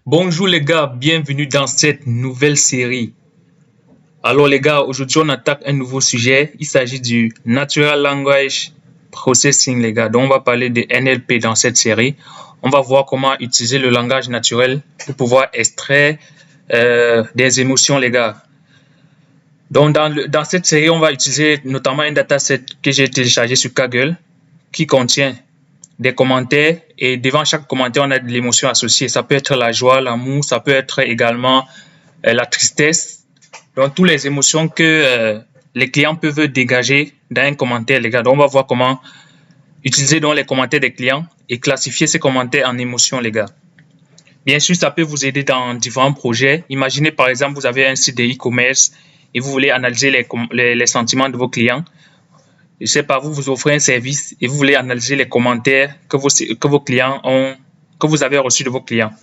Bonjour les gars, bienvenue dans cette nouvelle série. Alors les gars, aujourd'hui on attaque un nouveau sujet. Il s'agit du Natural Language Processing les gars. Donc on va parler de NLP dans cette série. On va voir comment utiliser le langage naturel pour pouvoir extraire des émotions les gars. Donc dans cette série, on va utiliser notamment un dataset que j'ai téléchargé sur Kaggle qui contient des commentaires et devant chaque commentaire, on a de l'émotion associée. Ça peut être la joie, l'amour, ça peut être également la tristesse. Donc, toutes les émotions que les clients peuvent dégager dans un commentaire, les gars. Donc, on va voir comment utiliser donc les commentaires des clients et classifier ces commentaires en émotions, les gars. Bien sûr, ça peut vous aider dans différents projets. Imaginez, par exemple, vous avez un site de e-commerce et vous voulez analyser les sentiments de vos clients. Je ne sais pas, vous offrez un service et vous voulez analyser les commentaires que vos clients ont, que vous avez reçus de vos clients.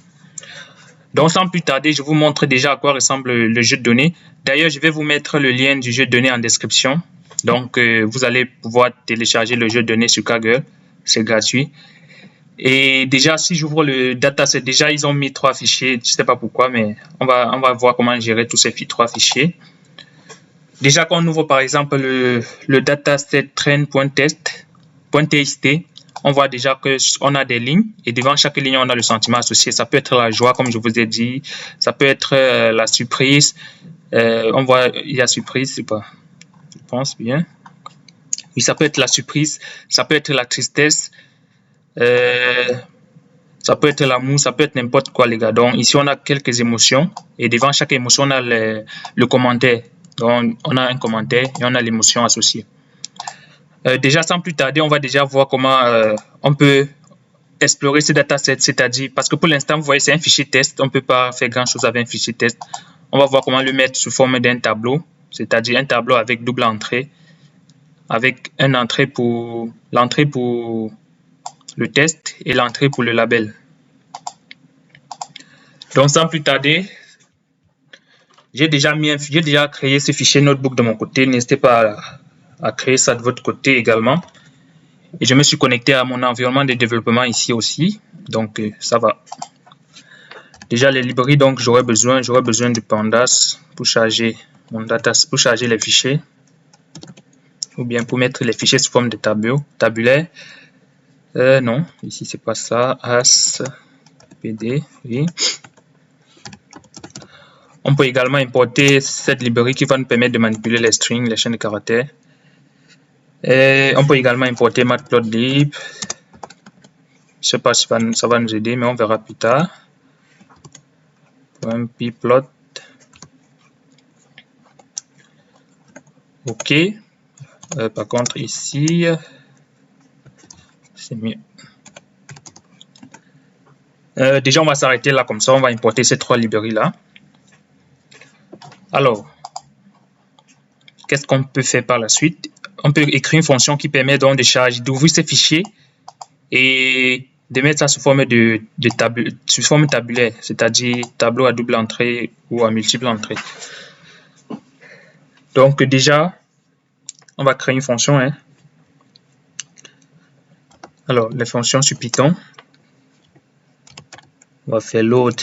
Donc, sans plus tarder, je vous montre déjà à quoi ressemble le jeu de données. D'ailleurs, je vais vous mettre le lien du jeu de données en description. Donc, vous allez pouvoir télécharger le jeu de données sur Kaggle. C'est gratuit. Et déjà, si j'ouvre le dataset, déjà, ils ont mis 3 fichiers. Je ne sais pas pourquoi, mais on va voir comment gérer tous ces 3 fichiers. Déjà, quand on ouvre par exemple le dataset train.txt, on voit déjà qu'on a des lignes et devant chaque ligne, on a le sentiment associé. Ça peut être la joie, comme je vous ai dit, ça peut être la surprise. On voit, il y a surprise, c'est pas, je pense bien. Oui, ça peut être la surprise, ça peut être la tristesse, ça peut être l'amour, ça peut être n'importe quoi, les gars. Donc, ici, on a quelques émotions et devant chaque émotion, on a le commentaire. Donc, on a un commentaire et on a l'émotion associée. Déjà, sans plus tarder, on va déjà voir comment on peut explorer ce dataset, c'est-à-dire, parce que pour l'instant, vous voyez, c'est un fichier test, on ne peut pas faire grand-chose avec un fichier test. On va voir comment le mettre sous forme d'un tableau, c'est-à-dire un tableau avec double entrée, avec une entrée pour l'entrée pour le test et l'entrée pour le label. Donc, sans plus tarder, j'ai déjà créé ce fichier notebook de mon côté. N'hésitez pas à créer ça de votre côté également. Et je me suis connecté à mon environnement de développement ici aussi. Donc, ça va. Déjà, les librairies, donc, j'aurais besoin de Pandas pour charger mon data, pour charger les fichiers. Ou bien pour mettre les fichiers sous forme de tabulaire. Non, ici, c'est pas ça. As, PD, oui. On peut également importer cette librairie qui va nous permettre de manipuler les strings, les chaînes de caractères. Et on peut également importer Matplotlib. Je ne sais pas si ça va nous aider, mais on verra plus tard. .pplot. OK. Par contre, ici, c'est mieux. Déjà, on va s'arrêter là comme ça. On va importer ces 3 librairies-là. Alors, qu'est-ce qu'on peut faire par la suite? On peut écrire une fonction qui permet donc d'ouvrir ces fichiers et de mettre ça sous forme tabulaire, c'est-à-dire tableau à double entrée ou à multiple entrée. Donc déjà, on va créer une fonction. Alors, les fonctions sur Python, on va faire load.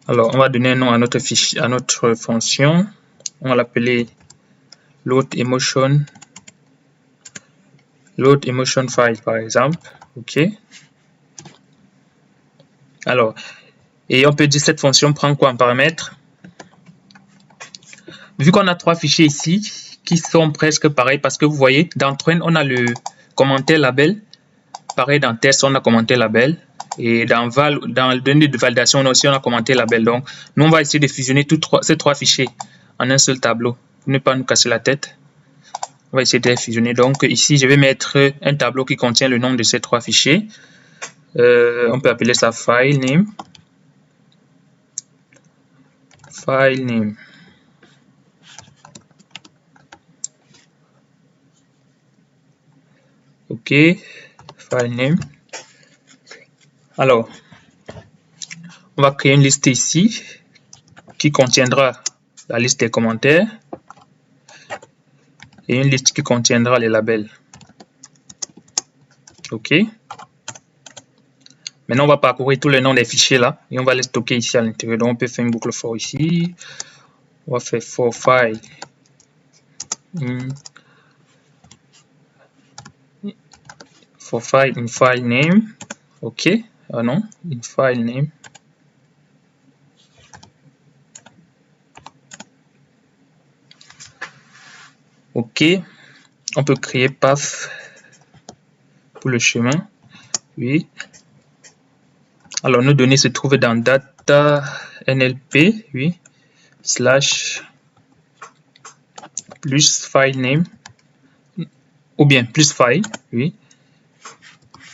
Alors, on va donner un nom à notre fichier, à notre fonction. On va l'appeler load emotion file par exemple. OK. Alors, et on peut dire cette fonction prend quoi en paramètre. Vu qu'on a 3 fichiers ici qui sont presque pareils, parce que vous voyez, dans Train, on a le commentaire label. Pareil, dans test, on a commentaire label. Et dans le données de validation, on a commentaire label. Donc, nous, on va essayer de fusionner ces 3 fichiers en un seul tableau pour ne pas nous casser la tête. On va essayer de les fusionner. Donc, ici, je vais mettre un tableau qui contient le nom de ces 3 fichiers. On peut appeler ça file name. File name. OK. File name. Alors, on va créer une liste ici qui contiendra la liste des commentaires et une liste qui contiendra les labels. OK. Maintenant, on va parcourir tous les noms des fichiers là et on va les stocker ici à l'intérieur. Donc, on peut faire une boucle for ici. On va faire for file in file name. OK. Ah non, in file name. OK. On peut créer path pour le chemin. Oui. Alors, nos données se trouvent dans data NLP, oui, slash plus file name, ou bien plus file, oui.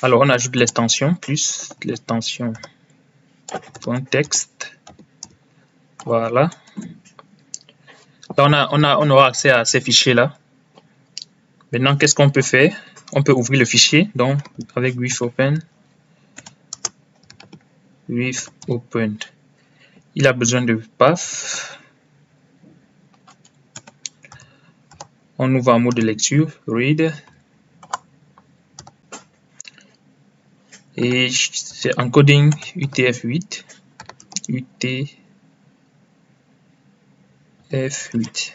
Alors, on ajoute l'extension, plus l'extension .text. Voilà. Là, on aura accès à ces fichiers-là. Maintenant, qu'est-ce qu'on peut faire? On peut ouvrir le fichier, donc avec with open. With opened. Il a besoin de path. On ouvre en mode de lecture, read. Et c'est encoding UTF-8. UTF-8.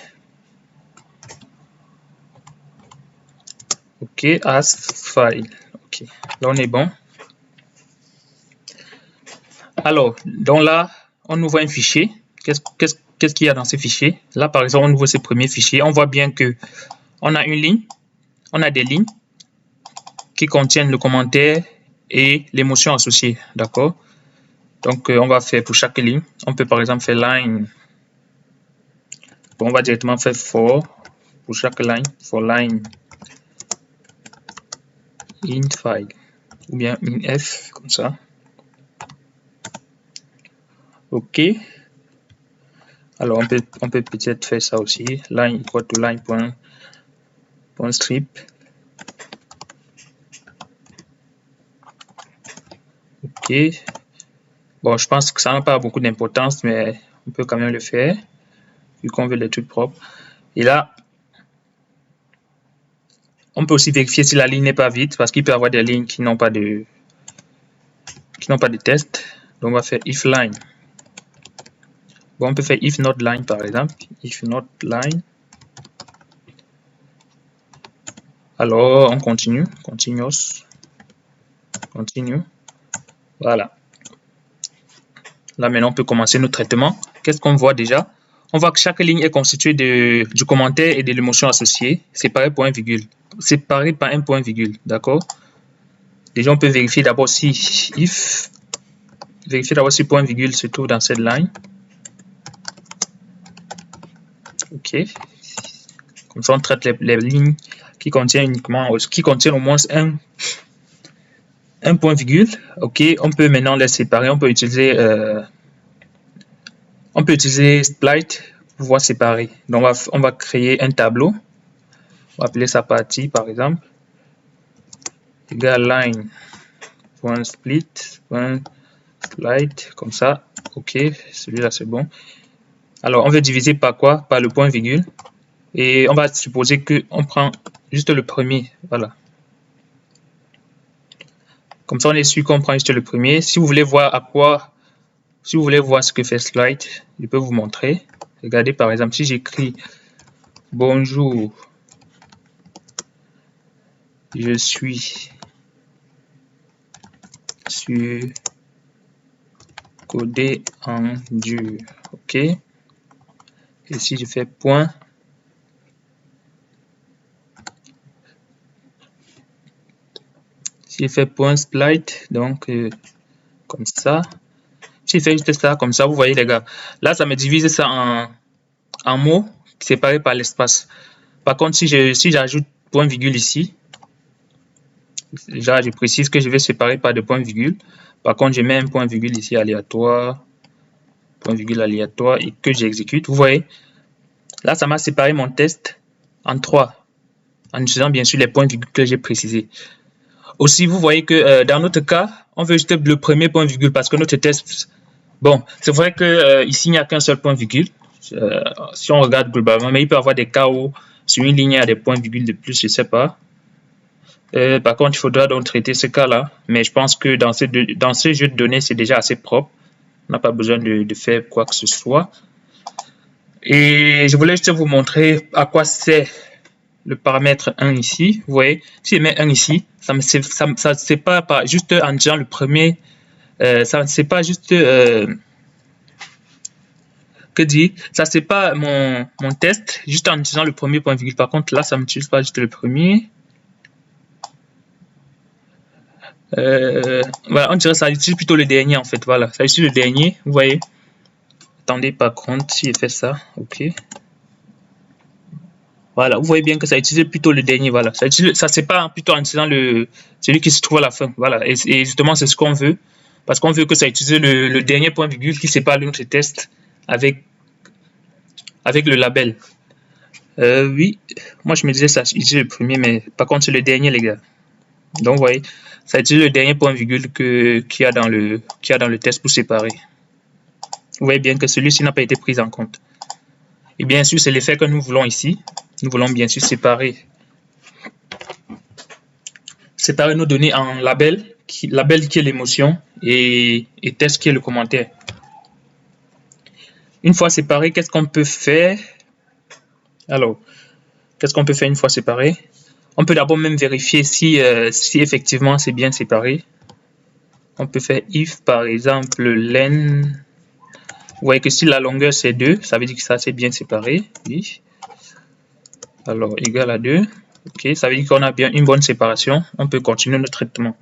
OK, as file. OK, là on est bon. Alors, donc là, on ouvre un fichier. Qu'est-ce qu'il y a dans ce fichier? Là, par exemple, on ouvre ce premier fichier. On voit bien que on a une ligne, on a des lignes qui contiennent le commentaire et l'émotion associée. D'accord? Donc, on va faire pour chaque ligne. On peut par exemple faire line. Bon, on va directement faire for pour chaque line. For line in file. Ou bien in f, comme ça. OK. Alors, on peut peut-être faire ça aussi. Line equal to line point strip. OK. Bon, je pense que ça n'a pas beaucoup d'importance, mais on peut quand même le faire, vu qu'on veut les trucs propres. Et là, on peut aussi vérifier si la ligne n'est pas vide, parce qu'il peut y avoir des lignes qui n'ont pas de test. Donc, on va faire if line. Bon, on peut faire if not line, par exemple. If not line. Alors, on continue. Continuous. Continue. Voilà. Là, maintenant, on peut commencer notre traitement. Qu'est-ce qu'on voit déjà? On voit que chaque ligne est constituée du commentaire et de l'émotion associée, séparée par un virgule. Séparée par un point virgule, d'accord? Déjà, on peut vérifier d'abord si point virgule se trouve dans cette ligne. OK. Comme ça, on traite les lignes qui contiennent au moins un point virgule. OK. On peut maintenant les séparer. On peut utiliser Split pour pouvoir séparer. Donc, on va créer un tableau. On va appeler ça partie, par exemple. Égal line.split.slide, comme ça. OK. Celui-là, c'est bon. Alors, on veut diviser par quoi? Par le point virgule. Et on va supposer qu'on prend juste le premier. Voilà. Comme ça, on est sûr qu'on prend juste le premier. Si vous voulez voir ce que fait slide, je peux vous montrer. Regardez, par exemple, si j'écris bonjour, je suis sur codé en dur. OK. Et si je fais point, split, donc comme ça. Si je fais juste ça comme ça, vous voyez les gars, là ça me divise ça en mots séparés par l'espace. Par contre, si j'ajoute point virgule ici, déjà je précise que je vais séparer par des points virgules. Par contre, je mets un point virgule ici aléatoire, point virgule aléatoire, et que j'exécute. Vous voyez, là ça m'a séparé mon test en 3, en utilisant bien sûr les points virgules que j'ai précisés. Aussi, vous voyez que dans notre cas, on veut juste le premier point virgule parce que notre test, bon, c'est vrai que ici il n'y a qu'un seul point virgule si on regarde globalement, mais il peut y avoir des cas où sur une ligne il y a des points virgules de plus, je sais pas. Par contre, il faudra donc traiter ce cas-là. Mais je pense que dans ce jeu de données, c'est déjà assez propre. On n'a pas besoin de faire quoi que ce soit. Et je voulais juste vous montrer à quoi sert le paramètre 1 ici. Vous voyez, si je mets 1 ici, ça ne sépare pas juste en disant le premier. Ça ne sépare pas juste. Que dire? Ça sépare mon test juste en disant le premier point virgule. Par contre, là, ça ne m'utilise pas juste le premier. Voilà, on dirait que ça utilise plutôt le dernier en fait. Voilà, ça utilise le dernier. Vous voyez. Attendez, par contre, si je fais ça, ok. Voilà, vous voyez bien que ça utilise plutôt le dernier. Voilà, ça sépare plutôt en utilisant celui qui se trouve à la fin. Voilà, et justement, c'est ce qu'on veut. Parce qu'on veut que ça utilise le dernier point virgule qui sépare notre test avec le label. Oui, moi je me disais ça utilise le premier, mais par contre, c'est le dernier, les gars. Donc, vous voyez, ça utilise le dernier point virgule qu'il y a dans le test pour séparer. Vous voyez bien que celui-ci n'a pas été pris en compte. Et bien sûr, c'est l'effet que nous voulons ici. Nous voulons bien sûr séparer nos données en label qui est l'émotion et test qui est le commentaire. Une fois séparé, qu'est-ce qu'on peut faire? Alors, qu'est-ce qu'on peut faire une fois séparé? On peut d'abord même vérifier si effectivement c'est bien séparé. On peut faire if par exemple len. Vous voyez que si la longueur c'est 2, ça veut dire que ça c'est bien séparé. Oui. Alors égal à 2. Ok, ça veut dire qu'on a bien une bonne séparation. On peut continuer notre traitement.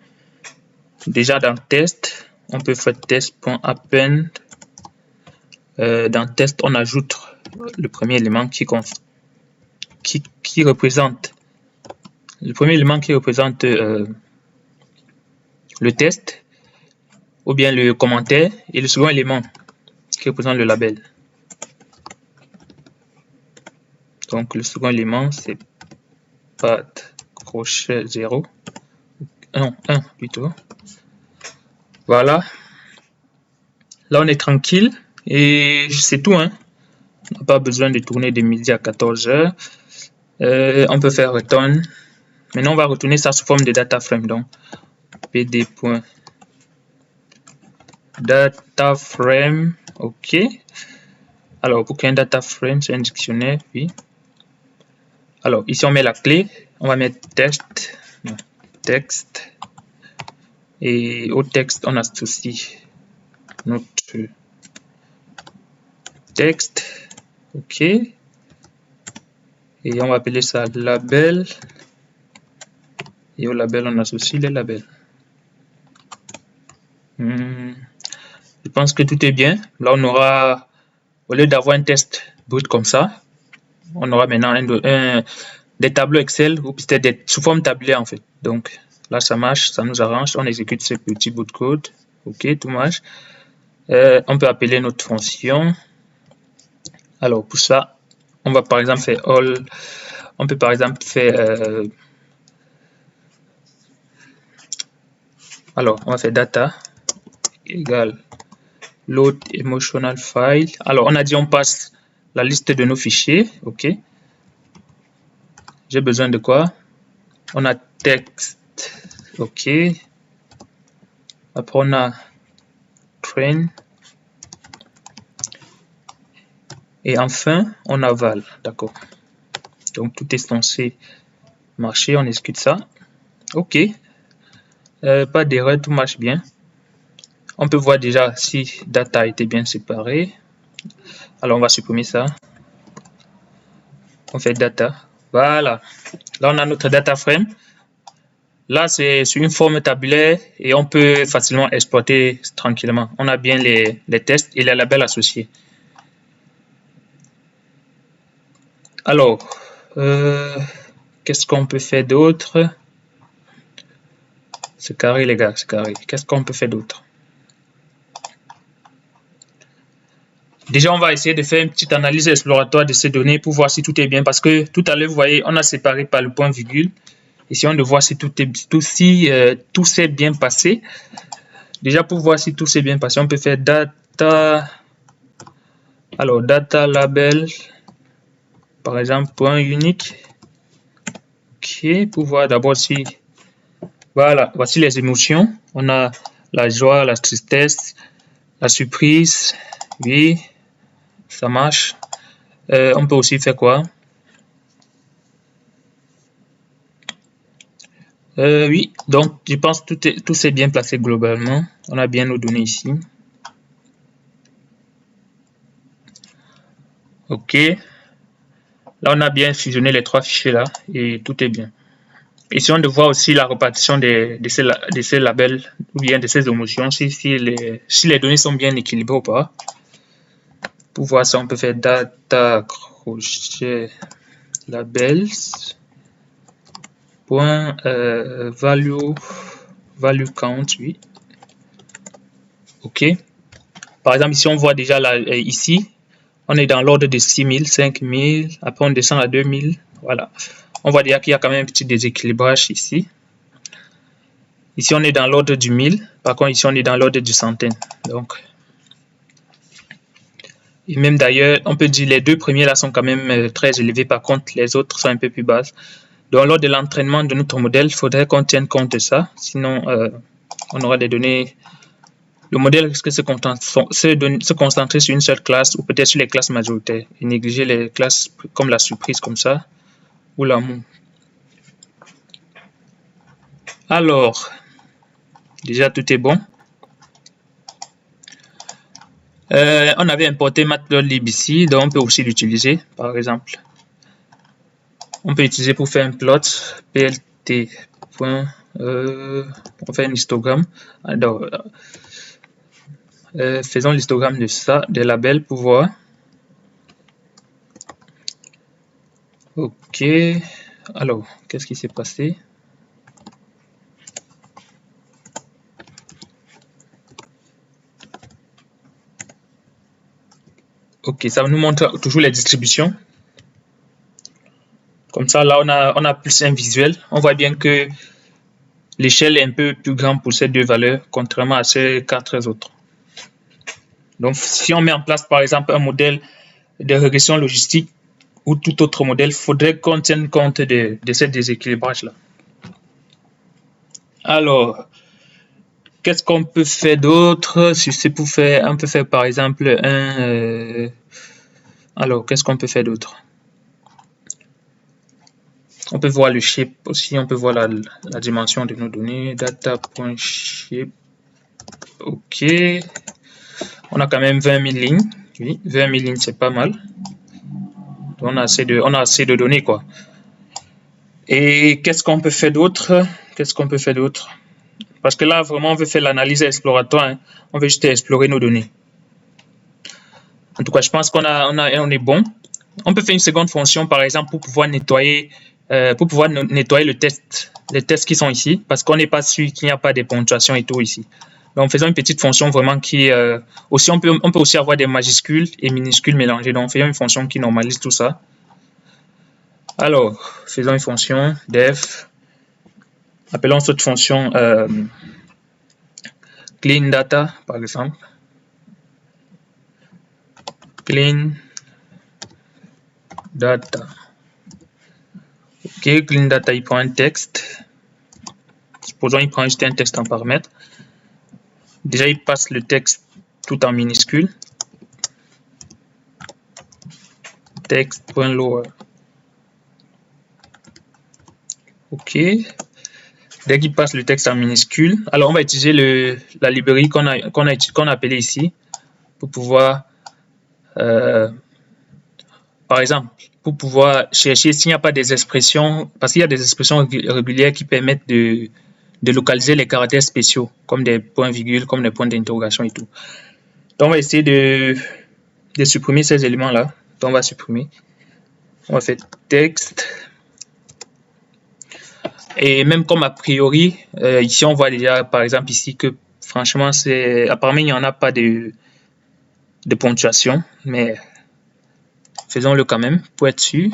Déjà dans test, on peut faire test.append. Dans test, on ajoute le premier élément qui représente le test ou bien le commentaire, et le second élément qui représente le label. Donc le second élément c'est path crochet 0, non 1 plutôt. Voilà, là on est tranquille et c'est tout, hein. On n'a pas besoin de tourner de midi à 14h. On peut faire return. Maintenant on va retourner ça sous forme de data frame. Donc pd.dataframe. Ok. Alors pour créer un data frame, c'est un dictionnaire, oui. Alors ici on met la clé, on va mettre texte, et au texte on associe notre texte, ok, et on va appeler ça label, et au label on associe les labels. Je pense que tout est bien. Là on aura, au lieu d'avoir un test brut comme ça, on aura maintenant des tableaux Excel ou peut-être sous forme tablée en fait. Donc là ça marche, ça nous arrange. On exécute ce petit bout de code. Ok, tout marche. On peut appeler notre fonction. Alors pour ça, on va par exemple faire all. On peut par exemple faire alors on va faire data égale load emotional file. Alors on a dit on passe la liste de nos fichiers. Ok. J'ai besoin de quoi? On a texte. Ok. Après on a train. Et enfin on a val. D'accord. Donc tout est censé marcher. On exécute ça. Ok. Pas d'erreur, tout marche bien. On peut voir déjà si data a été bien séparé. Alors on va supprimer ça. On fait data. Voilà. Là on a notre data frame. Là c'est sur une forme tabulaire et on peut facilement exploiter tranquillement. On a bien les tests et les labels associés. Alors, qu'est-ce qu'on peut faire d'autre? C'est carré les gars, c'est carré. Qu'est-ce qu'on peut faire d'autre? Déjà, on va essayer de faire une petite analyse exploratoire de ces données pour voir si tout est bien. Parce que tout à l'heure, vous voyez, on a séparé par le point virgule. Essayons de voir si tout s'est bien passé. Déjà, pour voir si tout s'est bien passé, on peut faire data. Alors, data label. Par exemple, point unique. Ok. OK, pour voir d'abord si... Voilà, voici les émotions. On a la joie, la tristesse, la surprise. Oui, ça marche. On peut aussi faire quoi? Oui, donc je pense que tout s'est bien placé globalement. On a bien nos données ici. OK. Là, on a bien fusionné les trois fichiers là et tout est bien. Essayons de voir aussi la répartition de ces labels ou bien de ces émotions, si les données sont bien équilibrées ou pas. Pour voir ça, on peut faire data crochet labels point value count, oui. OK. Par exemple, ici, on voit déjà là, ici, on est dans l'ordre de 6000, 5000, après on descend à 2000, voilà. On voit déjà qu'il y a quand même un petit déséquilibrage ici. Ici, on est dans l'ordre du 1000, par contre, ici, on est dans l'ordre du centaine. Donc, et même d'ailleurs, on peut dire les deux premiers là sont quand même très élevés, par contre, les autres sont un peu plus basses. Donc, lors de l'entraînement de notre modèle, il faudrait qu'on tienne compte de ça, sinon, on aura des données. Le modèle risque de se concentrer sur une seule classe ou peut-être sur les classes majoritaires et négliger les classes comme la surprise comme ça ou l'amour. Alors, déjà tout est bon. On avait importé Matplotlib ici, donc on peut aussi l'utiliser. Par exemple, on peut utiliser pour faire un plot plt. On fait un histogramme. Alors, faisons l'histogramme de ça, des labels pour voir. OK. Alors, qu'est-ce qui s'est passé? OK, ça nous montre toujours les distributions. Comme ça, là, on a plus un visuel. On voit bien que l'échelle est un peu plus grande pour ces deux valeurs, contrairement à ces quatre autres. Donc, si on met en place, par exemple, un modèle de régression logistique ou tout autre modèle, il faudrait qu'on tienne compte de ce déséquilibrage-là. Alors, qu'est-ce qu'on peut faire d'autre? Si c'est pour faire, on peut faire par exemple un... alors, qu'est-ce qu'on peut faire d'autre? On peut voir le shape aussi, on peut voir la dimension de nos données, data.shape. OK. On a quand même 20 000 lignes. Oui, 20 000 lignes, c'est pas mal. On a assez de données, quoi. Et qu'est-ce qu'on peut faire d'autre? Parce que là, vraiment, on veut faire l'analyse exploratoire. Hein. On veut juste explorer nos données. En tout cas, je pense qu'on est bon. On peut faire une seconde fonction, par exemple, pour pouvoir nettoyer les tests qui sont ici, parce qu'on n'est pas sûr qu'il n'y a pas de ponctuation et tout ici. Donc, faisons une petite fonction vraiment qui... aussi, on peut aussi avoir des majuscules et minuscules mélangés. Donc, faisons une fonction qui normalise tout ça. Alors, faisons une fonction def. Appelons cette fonction clean data, par exemple. Clean data. OK, clean data, il prend un texte. Supposons qu'il prend juste un texte en paramètre. Déjà, il passe le texte tout en minuscule. Text.lower. OK. Dès qu'il passe le texte en minuscule, alors on va utiliser la librairie qu'on a appelée ici pour pouvoir, par exemple, pour pouvoir chercher s'il n'y a pas des expressions, parce qu'il y a des expressions régulières qui permettent de localiser les caractères spéciaux, comme des points-virgules, comme des points d'interrogation et tout. Donc, on va essayer de supprimer ces éléments-là. Donc, on va supprimer. On va faire texte. Et même comme a priori, ici, on voit déjà, par exemple, ici, que franchement, apparemment, il n'y en a pas de ponctuation, mais faisons-le quand même pour être sûr.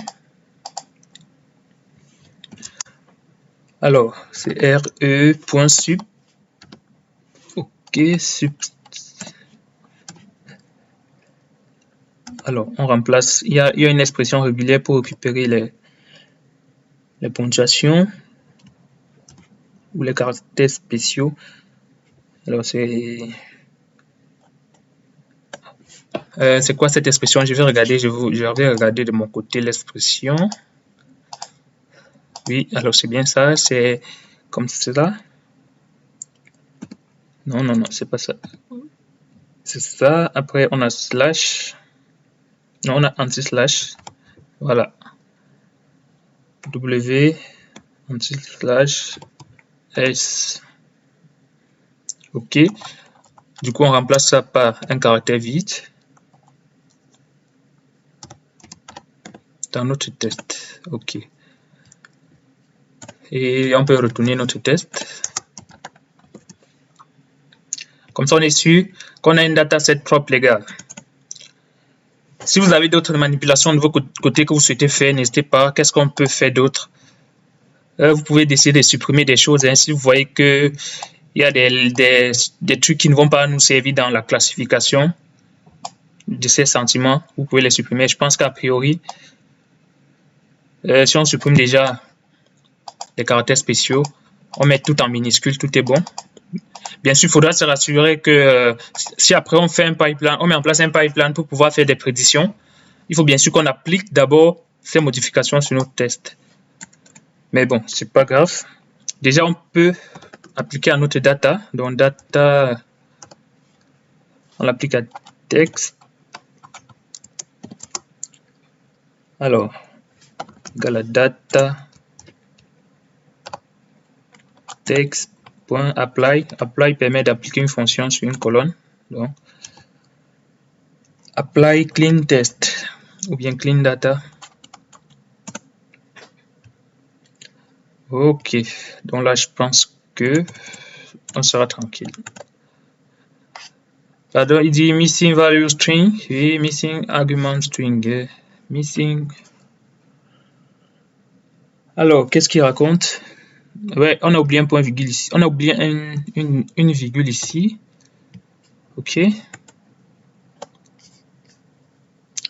Alors, c'est re.sup. OK, sup. Alors, on remplace. Il y a une expression régulière pour récupérer les ponctuations ou les caractères spéciaux. Alors c'est quoi cette expression? Je vais regarder, je vais regarder de mon côté l'expression. Oui, alors c'est bien ça, c'est comme cela. Non, non, non, c'est pas ça. C'est ça. Après, on a slash. Non, on a anti-slash. Voilà. W anti-slash S. OK. Du coup, on remplace ça par un caractère vide dans notre test. OK. Et on peut retourner notre test. Comme ça, on est sûr qu'on a une dataset propre, les gars. Si vous avez d'autres manipulations de votre côté que vous souhaitez faire, n'hésitez pas. Qu'est-ce qu'on peut faire d'autre? Vous pouvez décider de supprimer des choses. Hein, si vous voyez qu'il y a des trucs qui ne vont pas nous servir dans la classification de ces sentiments, vous pouvez les supprimer. Je pense qu'a priori, si on supprime déjà les caractères spéciaux, on met tout en minuscule, tout est bon. Bien sûr, il faudra se rassurer que si après on fait un pipeline, on met en place un pipeline pour pouvoir faire des prédictions, il faut bien sûr qu'on applique d'abord ces modifications sur notre test. Mais bon, c'est pas grave. Déjà, on peut appliquer à notre data. Donc, data, on l'applique à texte. Alors, égale à data text.apply. Apply permet d'appliquer une fonction sur une colonne. Donc, apply clean test ou bien clean data. Ok, donc là, je pense que on sera tranquille. Pardon, il dit missing value string, oui, missing argument string, missing. Alors, qu'est-ce qu'il raconte? Ouais, on a oublié un point virgule ici. On a oublié une virgule ici. Ok.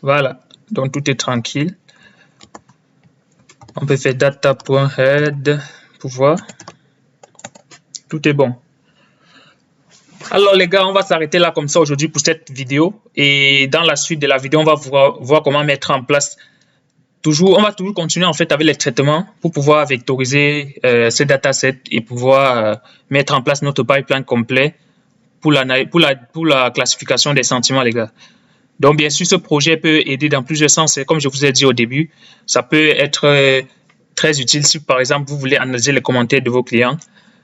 Voilà, donc tout est tranquille. On peut faire data.head pour voir. Tout est bon. Alors les gars, on va s'arrêter là comme ça aujourd'hui pour cette vidéo. Et dans la suite de la vidéo, on va voir comment mettre en place. On va toujours continuer en fait avec les traitements pour pouvoir vectoriser ces datasets et pouvoir mettre en place notre pipeline complet pour la classification des sentiments, les gars. Donc bien sûr, ce projet peut aider dans plusieurs sens. Comme je vous ai dit au début, ça peut être très utile si par exemple vous voulez analyser les commentaires de vos clients.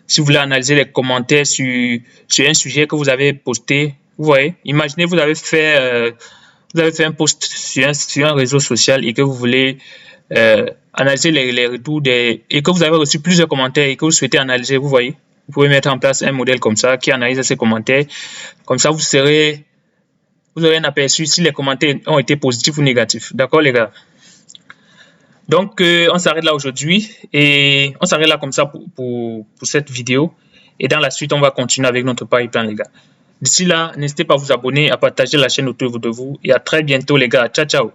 Si vous voulez analyser les commentaires sur un sujet que vous avez posté, vous voyez, imaginez vous avez fait un post sur un réseau social et que vous voulez analyser les retours et que vous avez reçu plusieurs commentaires et que vous souhaitez analyser, vous voyez, vous pouvez mettre en place un modèle comme ça qui analyse ces commentaires. Comme ça, vous aurez un aperçu si les commentaires ont été positifs ou négatifs. D'accord, les gars? Donc, on s'arrête là aujourd'hui et on s'arrête là comme ça pour cette vidéo. Et dans la suite, on va continuer avec notre pipeline, les gars. D'ici là, n'hésitez pas à vous abonner, à partager la chaîne autour de vous et à très bientôt, les gars. Ciao, ciao.